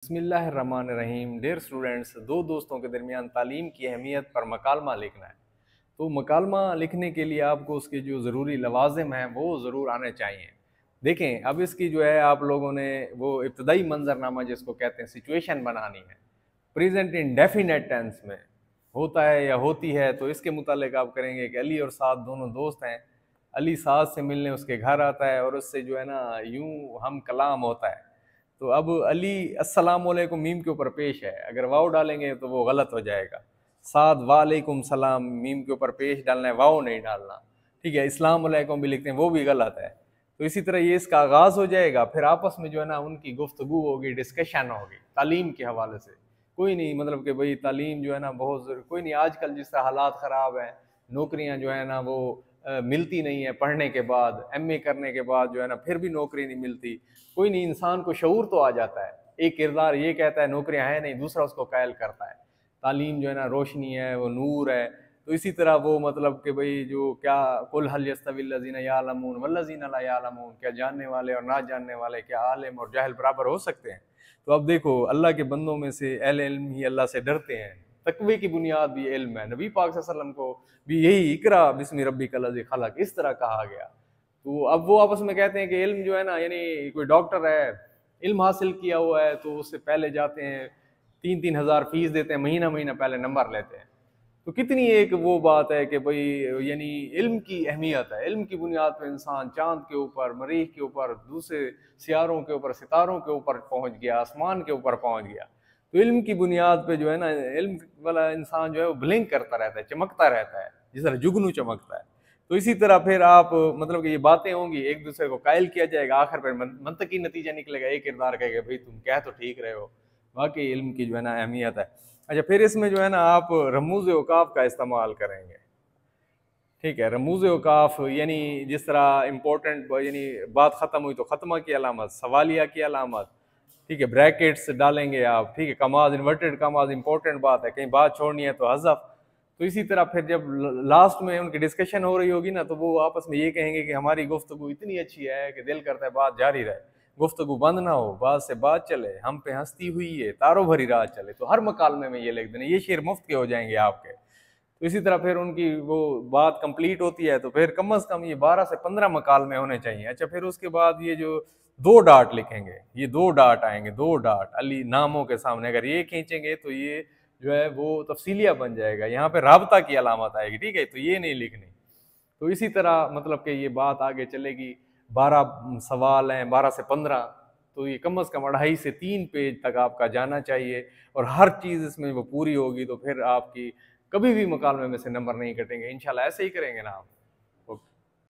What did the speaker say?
बिस्मिल्लाहिर्रहमानिर्रहीम। Dear students, दो दोस्तों के दरमियान तालीम की अहमियत पर मकालमा लिखना है। तो मकालमा लिखने के लिए आपको उसके जो ज़रूरी लवाज़िम हैं वो ज़रूर आने चाहिए। देखें, अब इसकी जो है आप लोगों ने वो इब्तदाई मंजरनामा जिसको कहते हैं सिचुएशन बनानी है। प्रेजेंट इंडेफिनेट टेंस में होता है या होती है, तो इसके मुतालिक आप करेंगे कि अली और साद दोनों दोस्त हैं। अली साद से मिलने उसके घर आता है और उससे जो है ना यूं हम कलाम होता है। तो अब अली अस्सलाम वालेकुम मीम के ऊपर पेश है, अगर वाव डालेंगे तो वो गलत हो जाएगा। साद वालेकुम सलाम मीम के ऊपर पेश डालना है, वाव नहीं डालना। ठीक है, इस्लाम वालेकुम भी लिखते हैं, वो भी गलत है। तो इसी तरह ये इसका आगाज हो जाएगा, फिर आपस में जो है ना उनकी गुफ्तगू होगी, डिस्कशन होगी तालीम के हवाले से। कोई नहीं, मतलब कि भाई तालीम जो है ना बहुत जरूरी। कोई नहीं, आजकल जिस तरह हालात ख़राब हैं, नौकरियां जो है ना वो मिलती नहीं है, पढ़ने के बाद एमए करने के बाद जो है ना फिर भी नौकरी नहीं मिलती। कोई नहीं, इंसान को शऊर तो आ जाता है। एक किरदार ये कहता है नौकरियां हैं नहीं, दूसरा उसको कायल करता है। तालीम जो है ना रोशनी है, वो नूर है। तो इसी तरह वो मतलब कि भाई जो क्या कुल हल यस्तविल्लज़ीना यालमून वल्लज़ीना ला यालमून, क्या जानने वाले और ना जानने वाले, क्या आलिम और जाहिल बराबर हो सकते हैं। तो अब देखो, अल्लाह के बंदों में से अहले इल्म ही अल्लाह से डरते हैं। तकवे की बुनियाद भी इल्म है। नबी पाक सल्लल्लाहु अलैहि वसल्लम को भी यही इकरा बिस्मि रब्बिकल लज़ी खलक इस तरह कहा गया। तो अब वो आपस में कहते हैं कि इल्म जो है ना, यानी कोई डॉक्टर है, इल्म हासिल किया हुआ है, तो उससे पहले जाते हैं 3-3 हज़ार फीस देते हैं, महीना महीना पहले नंबर लेते हैं। तो कितनी एक वो बात है कि भाई यानी इल्म की अहमियत है। इल्म की बुनियाद पर इंसान चांद के ऊपर, मरीख के ऊपर, दूसरे सियारों के ऊपर, सितारों के ऊपर पहुंच गया, आसमान के ऊपर पहुंच गया। तो इल्म की बुनियाद पे जो है ना, इल्म वाला इंसान जो है वो ब्लिंक करता रहता है, चमकता रहता है, जिस तरह जुगनू चमकता है। तो इसी तरह फिर आप मतलब कि ये बातें होंगी, एक दूसरे को कायल किया जाएगा, आखिर पर मंतकी नतीजा निकलेगा, एक किरदार कहेगा भाई तुम कह तो ठीक रहे हो। वाकई इल्म की जो है ना अहमियत है। अच्छा, फिर इसमें जो है ना आप रमूज औकाफ का इस्तेमाल करेंगे। ठीक है, रमूज औकाफ यानी जिस तरह इंपॉर्टेंट, यानी बात खत्म हुई तो खत्मा की अलामत, सवालिया की अलामत। ठीक है, ब्रैकेट्स डालेंगे आप। ठीक है, कमाज, इन्वर्टेड कमाज इंपॉर्टेंट बात है, कहीं बात छोड़नी है तो हज़फ। तो इसी तरह फिर जब लास्ट में उनकी डिस्कशन हो रही होगी ना, तो वो आपस में ये कहेंगे कि हमारी गुफ्तगू इतनी अच्छी है कि दिल करता है बात जारी रहे, गुफ्तगू बंद ना हो, बात से बात चले, हम पे हंसती हुई है तारों भरी रात चले। तो हर मकालमे में ये लिख देना, ये शेर मुफ्त के हो जाएंगे आपके। तो इसी तरह फिर उनकी वो बात कंप्लीट होती है, तो फिर कम से कम ये 12 से 15 मकालमे होने चाहिए। अच्छा, फिर उसके बाद ये जो 2 डाट लिखेंगे, ये 2 डाट आएंगे, 2 डाट अली नामों के सामने, अगर ये खींचेंगे तो ये जो है वो तफसीलिया बन जाएगा, यहाँ पे राबता की अलामत आएगी। ठीक है, तो ये नहीं लिखनी। तो इसी तरह मतलब कि ये बात आगे चलेगी। 12 सवाल हैं, 12 से 15। तो ये कम से कम 2.5 से 3 पेज तक आपका जाना चाहिए, और हर चीज़ इसमें वो पूरी होगी, तो फिर आपकी कभी भी मुकालमे में से नंबर नहीं कटेंगे। इंशाल्लाह ऐसे ही करेंगे ना आप।